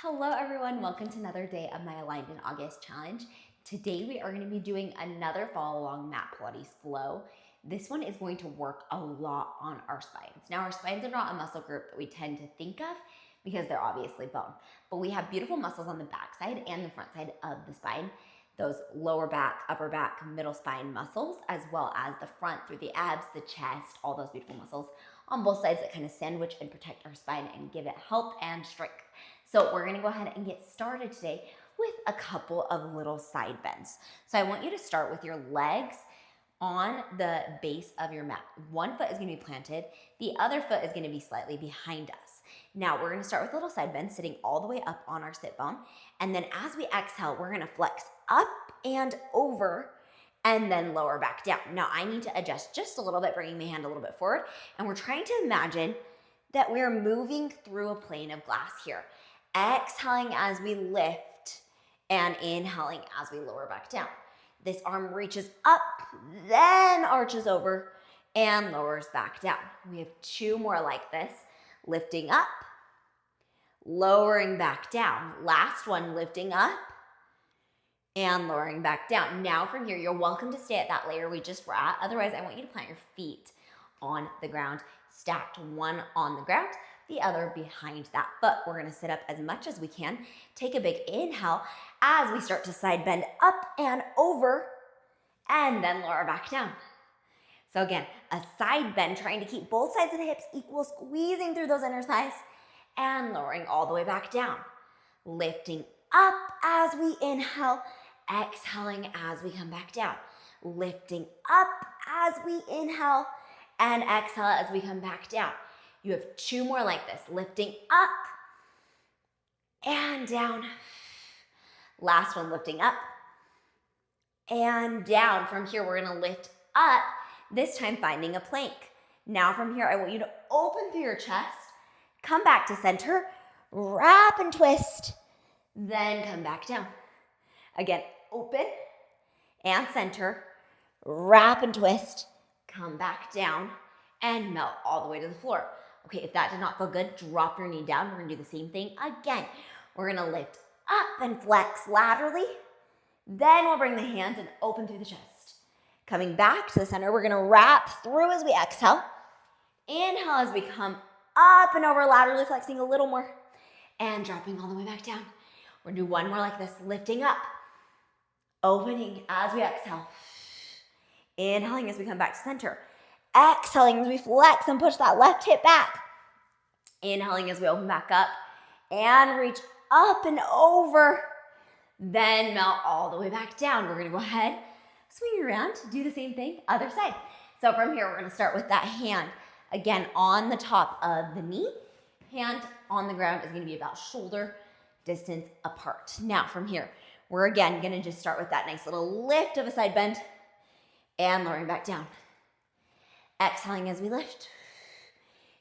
Hello everyone, welcome to another day of my Aligned in August challenge. Today we are going to be doing another follow along Mat Pilates flow. This one is going to work a lot on our spines. Now our spines are not a muscle group that we tend to think of because they're obviously bone, but we have beautiful muscles on the back side and the front side of the spine. Those lower back, upper back, middle spine muscles, as well as the front through the abs, the chest, all those beautiful muscles on both sides that kind of sandwich and protect our spine and give it health and strength. So we're gonna go ahead and get started today with a couple of little side bends. So I want you to start with your legs on the base of your mat. One foot is gonna be planted, the other foot is gonna be slightly behind us. Now we're gonna start with a little side bend, sitting all the way up on our sit bone. And then as we exhale, we're gonna flex up and over and then lower back down. Now I need to adjust just a little bit, bringing my hand a little bit forward. And we're trying to imagine that we're moving through a plane of glass here. Exhaling as we lift and inhaling as we lower back down. This arm reaches up, then arches over and lowers back down. We have two more like this. Lifting up, lowering back down. Last one, lifting up and lowering back down. Now from here, you're welcome to stay at that layer we just were at. Otherwise, I want you to plant your feet on the ground, stacked, one on the ground, the other behind that foot. We're gonna sit up as much as we can. Take a big inhale as we start to side bend up and over and then lower back down. So again, a side bend, trying to keep both sides of the hips equal, squeezing through those inner thighs and lowering all the way back down. Lifting up as we inhale, exhaling as we come back down. Lifting up as we inhale and exhale as we come back down. You have two more like this, lifting up and down. Last one, lifting up and down. From here, we're gonna lift up, this time finding a plank. Now from here, I want you to open through your chest, come back to center, wrap and twist, then come back down. Again, open and center, wrap and twist, come back down, and melt all the way to the floor. Okay, if that did not feel good, drop your knee down. We're gonna do the same thing again. We're gonna lift up and flex laterally. Then we'll bring the hands and open through the chest. Coming back to the center, we're gonna wrap through as we exhale. Inhale as we come up and over, laterally flexing a little more and dropping all the way back down. We're gonna do one more like this, lifting up, opening as we exhale. Inhaling as we come back to center. Exhaling as we flex and push that left hip back. Inhaling as we open back up and reach up and over. Then melt all the way back down. We're gonna go ahead, swing around, do the same thing, other side. So from here, we're gonna start with that hand, again, on the top of the knee. Hand on the ground is gonna be about shoulder distance apart. Now from here, we're again gonna just start with that nice little lift of a side bend and lowering back down. Exhaling as we lift.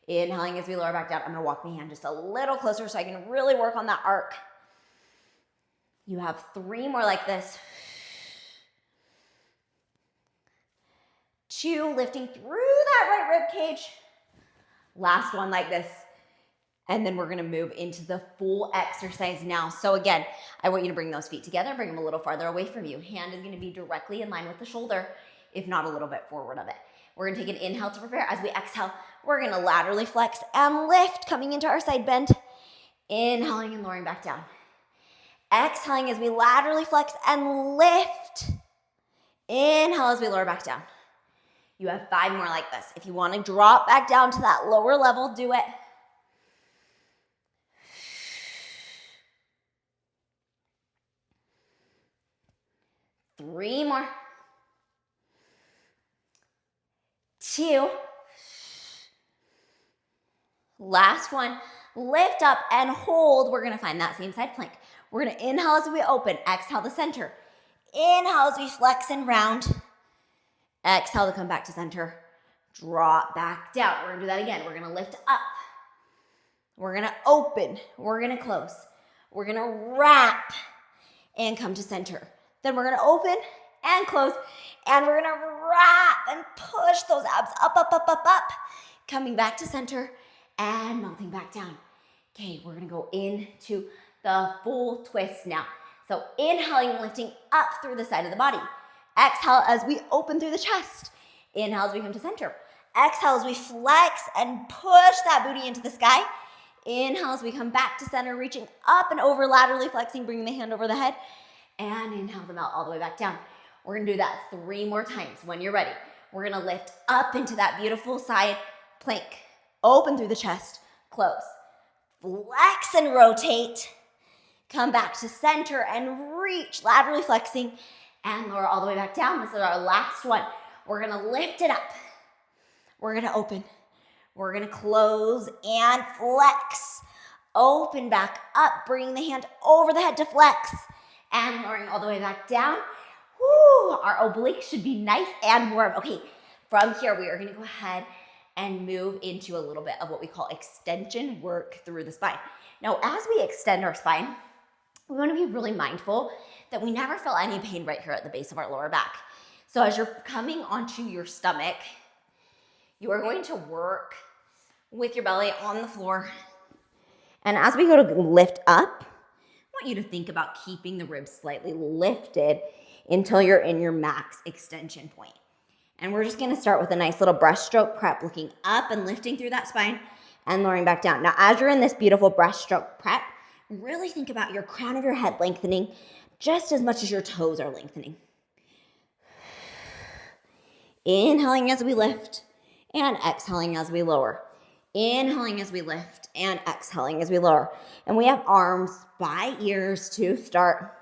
Inhaling as we lower back down. I'm gonna walk my hand just a little closer so I can really work on that arc. You have three more like this. Two, lifting through that right rib cage. Last one like this. And then we're gonna move into the full exercise now. So again, I want you to bring those feet together, bring them a little farther away from you. Hand is gonna be directly in line with the shoulder, if not a little bit forward of it. We're gonna take an inhale to prepare. As we exhale, we're gonna laterally flex and lift, coming into our side bend. Inhaling and lowering back down. Exhaling as we laterally flex and lift. Inhale as we lower back down. You have five more like this. If you wanna drop back down to that lower level, do it. Three more. Two. Last one. Lift up and hold. We're gonna find that same side plank. We're gonna inhale as we open, exhale to center. Inhale as we flex and round. Exhale to come back to center. Drop back down. We're gonna do that again. We're gonna lift up. We're gonna open. We're gonna close. We're gonna wrap and come to center. Then we're gonna open and close, and we're gonna wrap and push those abs up, up, up, up, up. Coming back to center and melting back down. Okay, we're gonna go into the full twist now. So inhaling, lifting up through the side of the body. Exhale as we open through the chest. Inhale as we come to center. Exhale as we flex and push that booty into the sky. Inhale as we come back to center, reaching up and over, laterally flexing, bringing the hand over the head. And inhale the melt all the way back down. We're gonna do that 3 more times. When you're ready, we're gonna lift up into that beautiful side plank. Open through the chest, close. Flex and rotate. Come back to center and reach, laterally flexing, and lower all the way back down. This is our last one. We're gonna lift it up. We're gonna open. We're gonna close and flex. Open back up, bringing the hand over the head to flex, and lowering all the way back down. Woo, our obliques should be nice and warm. Okay, from here, we are gonna go ahead and move into a little bit of what we call extension work through the spine. Now, as we extend our spine, we wanna be really mindful that we never feel any pain right here at the base of our lower back. So as you're coming onto your stomach, you are going to work with your belly on the floor. And as we go to lift up, I want you to think about keeping the ribs slightly lifted until you're in your max extension point. And we're just gonna start with a nice little breaststroke prep, looking up and lifting through that spine and lowering back down. Now, as you're in this beautiful breaststroke prep, really think about your crown of your head lengthening just as much as your toes are lengthening. Inhaling as we lift and exhaling as we lower. Inhaling as we lift and exhaling as we lower. And we have arms by ears to start.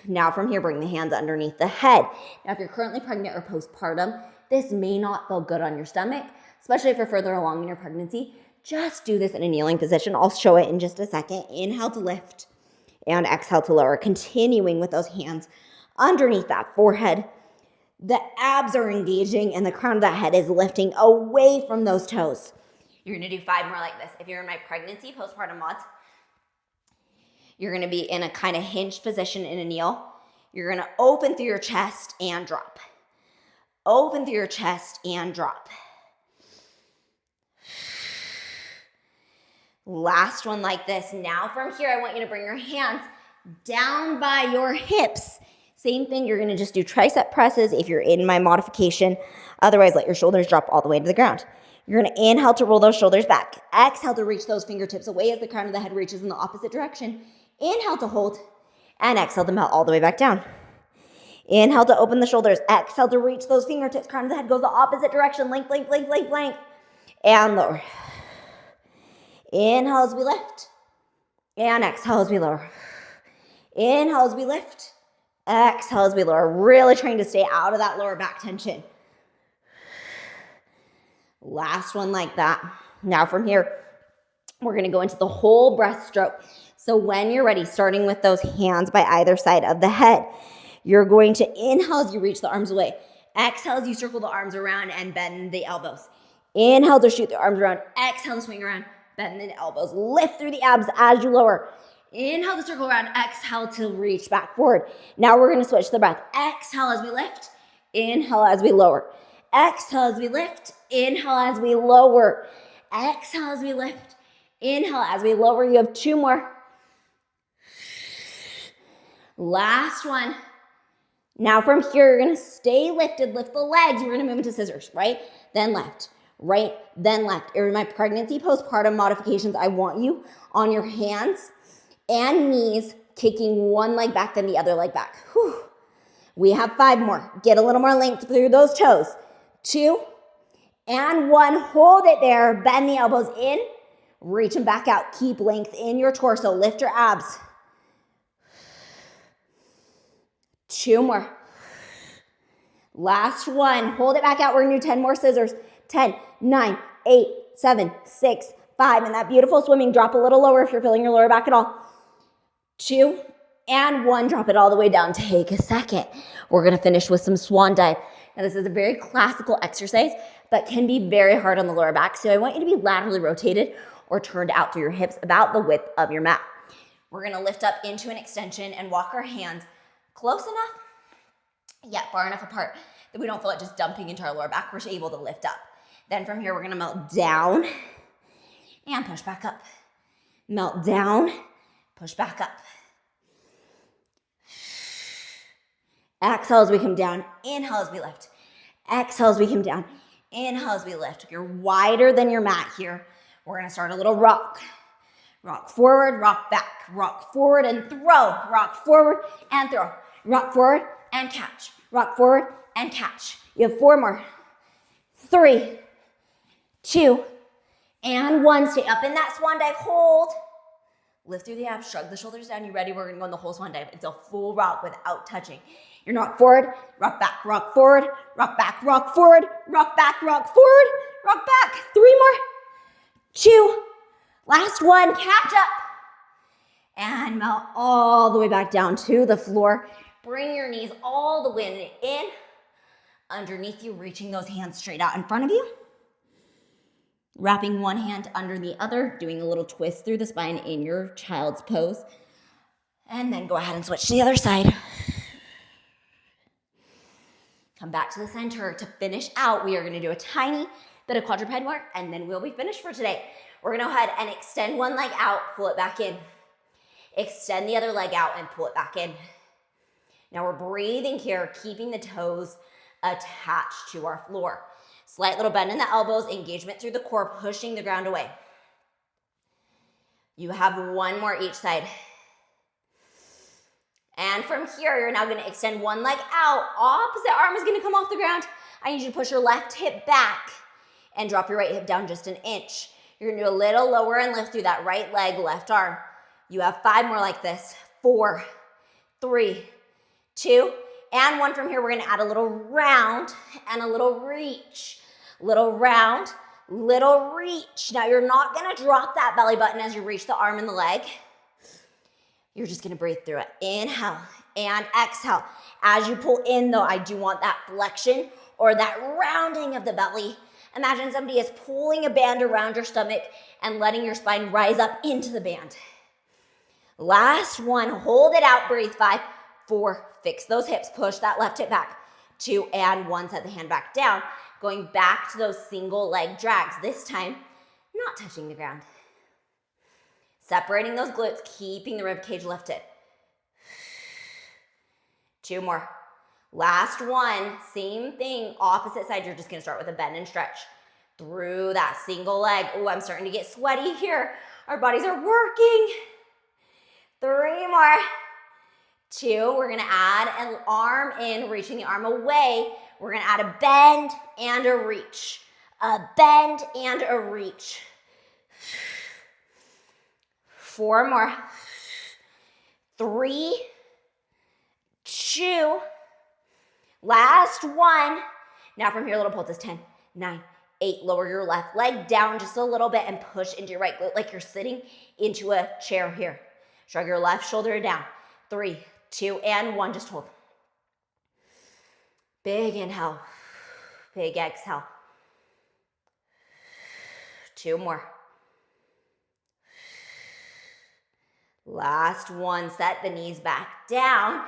Now from here, bring the hands underneath the head. Now if you're currently pregnant or postpartum, this may not feel good on your stomach, especially if you're further along in your pregnancy. Just do this in a kneeling position. I'll show it in just a second. Inhale to lift and exhale to lower. Continuing with those hands underneath that forehead. The abs are engaging and the crown of that head is lifting away from those toes. You're gonna do 5 more like this. If you're in my pregnancy, postpartum mods, you're gonna be in a kind of hinged position in a kneel. You're gonna open through your chest and drop. Open through your chest and drop. Last one like this. Now from here, I want you to bring your hands down by your hips. Same thing, you're gonna just do tricep presses if you're in my modification. Otherwise, let your shoulders drop all the way to the ground. You're gonna inhale to roll those shoulders back. Exhale to reach those fingertips away as the crown of the head reaches in the opposite direction. Inhale to hold, and exhale to melt all the way back down. Inhale to open the shoulders. Exhale to reach those fingertips. Crown of the head goes the opposite direction. Length, length, length, length, length. And lower. Inhale as we lift. And exhale as we lower. Inhale as we lift. Exhale as we lower. Really trying to stay out of that lower back tension. Last one like that. Now from here, we're going to go into the whole breaststroke. So when you're ready, starting with those hands by either side of the head, you're going to inhale as you reach the arms away. Exhale as you circle the arms around and bend the elbows. Inhale to shoot the arms around. Exhale to swing around, bend the elbows. Lift through the abs as you lower. Inhale to circle around. Exhale to reach back forward. Now we're going to switch the breath. Exhale as we lift. Inhale as we lower. Exhale as we lift. Inhale as we lower. Exhale as we lift. Inhale as we lower. You have 2 more. Last one. Now from here, you're going to stay lifted. Lift the legs. We're going to move into scissors. Right, then left. Right, then left. In my pregnancy, postpartum modifications, I want you on your hands and knees, kicking one leg back, then the other leg back. Whew. We have 5 more. Get a little more length through those toes. 2 and 1. Hold it there. Bend the elbows in. Reach them back out. Keep length in your torso. Lift your abs. 2 more. Last one. Hold it back out. We're going to do 10 more scissors. 10, 9, 8, 7, 6, 5. And that beautiful swimming. Drop a little lower if you're feeling your lower back at all. 2 and 1. Drop it all the way down. Take a second. We're going to finish with some swan dive. Now, this is a very classical exercise, but can be very hard on the lower back. So I want you to be laterally rotated or turned out through your hips about the width of your mat. We're going to lift up into an extension and walk our hands close enough, yet far enough apart that we don't feel it just dumping into our lower back. We're able to lift up. Then from here, we're going to melt down and push back up. Melt down, push back up. Exhale as we come down. Inhale as we lift. Exhale as we come down. Inhale as we lift. You're wider than your mat here. We're gonna start a little rock. Rock forward, rock back. Rock forward and throw. Rock forward and throw. Rock forward and catch. Rock forward and catch. You have 4 more. 3, 2, and 1. Stay up in that swan dive. Hold. Lift through the abs. Shrug the shoulders down. You ready? We're gonna go in the whole swan dive. It's a full rock without touching. You're not forward, rock back, rock forward, rock back, rock forward, rock back, rock forward, rock back. 3 more. 2. Last one. Catch up. And melt all the way back down to the floor. Bring your knees all the way in. Underneath you, reaching those hands straight out in front of you. Wrapping one hand under the other, doing a little twist through the spine in your child's pose. And then go ahead and switch to the other side. Come back to the center. To finish out, we are gonna do a tiny bit of quadruped work, and then we'll be finished for today. We're gonna go ahead and extend one leg out, pull it back in. Extend the other leg out and pull it back in. Now we're breathing here, keeping the toes attached to our floor. Slight little bend in the elbows, engagement through the core, pushing the ground away. You have 1 more each side. And from here, you're now gonna extend one leg out. Opposite arm is gonna come off the ground. I need you to push your left hip back and drop your right hip down just an inch. You're gonna do a little lower and lift through that right leg, left arm. You have 5 more like this. 4, 3, 2, and 1. From here, we're gonna add a little round and a little reach. Little round, little reach. Now you're not gonna drop that belly button as you reach the arm and the leg. You're just gonna breathe through it. Inhale and exhale. As you pull in though, I do want that flexion or that rounding of the belly. Imagine somebody is pulling a band around your stomach and letting your spine rise up into the band. Last one, hold it out, breathe. 5, 4, fix those hips, push that left hip back. 2 and 1, set the hand back down. Going back to those single leg drags, this time not touching the ground. Separating those glutes, keeping the rib cage lifted. 2 more. Last one, same thing, opposite side. You're just gonna start with a bend and stretch through that single leg. Oh, I'm starting to get sweaty here. Our bodies are working. 3 more. 2, we're gonna add an arm in, reaching the arm away. We're gonna add a bend and a reach. A bend and a reach. 4 more. 3, 2, last one. Now from here, little pulses. 10, 9, 8. Lower your left leg down just a little bit and push into your right glute like you're sitting into a chair here. Shrug your left shoulder down. 3, 2, and 1. Just hold. Big inhale. Big exhale. 2 more. Last one, set the knees back down.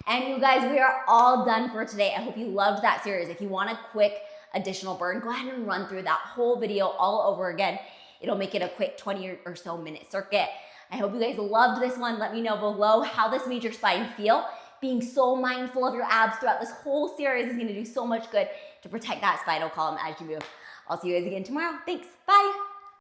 And you guys, we are all done for today. I hope you loved that series. If you want a quick additional burn, go ahead and run through that whole video all over again. It'll make it a quick 20 or so minute circuit. I hope you guys loved this one. Let me know below how this made your spine feel. Being so mindful of your abs throughout this whole series is gonna do so much good to protect that spinal column as you move. I'll see you guys again tomorrow. Thanks, bye.